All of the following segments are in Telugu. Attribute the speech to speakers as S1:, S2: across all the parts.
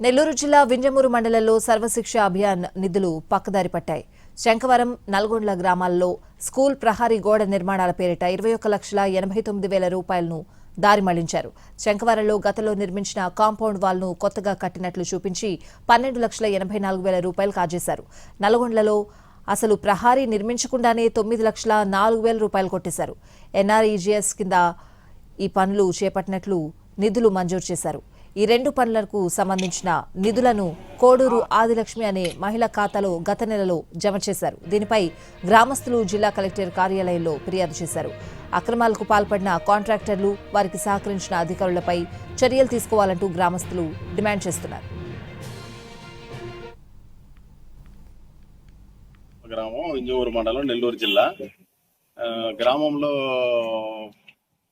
S1: నెల్లూరు జిల్లా వింజమూరు మండలంలో సర్వశిక్ష అభియాన్ నిధులు పక్కదారి పట్టాయి. శంకవరం, నల్గొండ్ల గ్రామాల్లో స్కూల్ ప్రహారీ గోడ నిర్మాణాల పేరిట 21,89,000 రూపాయలను దారి మళ్లించారు. శంకవరంలో గతంలో నిర్మించిన కాంపౌండ్ వాల్ను కొత్తగా కట్టినట్లు చూపించి 12,84,000 రూపాయలు కాజేశారు. నల్గొండ్లలో అసలు ప్రహారీ నిర్మించకుండానే 9,04,000 రూపాయలు కొట్టేశారు. ఎన్ఆర్ఈజీఎస్ కింద ఈ పనులు చేపట్టినట్లు నిధులు మంజూరు చేశారు. ఈ రెండు పనులకు సంబంధించిన నిధులను కోడూరు ఆదిలక్ష్మి అనే మహిళ ఖాతాలో గత నెలలో జమ చేశారు. దీనిపై గ్రామస్తులు జిల్లా కలెక్టర్ కార్యాలయంలో ఫిర్యాదు చేశారు. అక్రమాలకు పాల్పడిన కాంట్రాక్టర్లు, వారికి సహకరించిన అధికారులపై చర్యలు తీసుకోవాలంటూ గ్రామస్తులు డిమాండ్ చేస్తున్నారు.
S2: గ్రామం వింజమూరు మండలం, నెల్లూరు జిల్లా. గ్రామంలో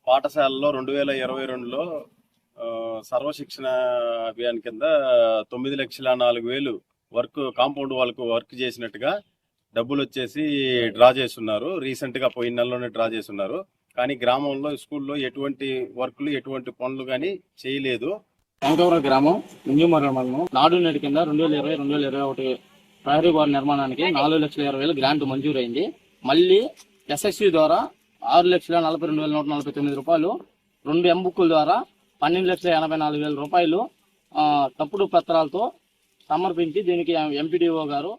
S2: పాఠశాలలో 2022లో సర్వశిక్షణ అభియాన్ కింద 9,04,000 వర్క్, కాంపౌండ్ వాళ్ళకు వర్క్ చేసినట్టుగా డబ్బులు వచ్చేసి డ్రా చేస్తున్నారు. రీసెంట్గా పోయిన నెలలోనే డ్రా చేస్తున్నారు. కానీ గ్రామంలో స్కూల్లో ఎటువంటి వర్క్లు, ఎటువంటి పనులు కానీ చేయలేదు.
S3: శంకవరం గ్రామం, వింజమూరు మండలం, నాడు నేడు కింద 2020-2021 ప్రహరీ గోడ నిర్మాణానికి 4,20,000 గ్రాంట్ మంజూరైంది. మళ్ళీ ఎస్ఎస్సి ద్వారా 6,42,149 రూపాయలు, 2 ఎంబుక్కుల ద్వారా 12,84,000 రూపాయలు తప్పుడు పత్రాలతో సమర్పించి దీనికి ఎంపీడీఓ గారు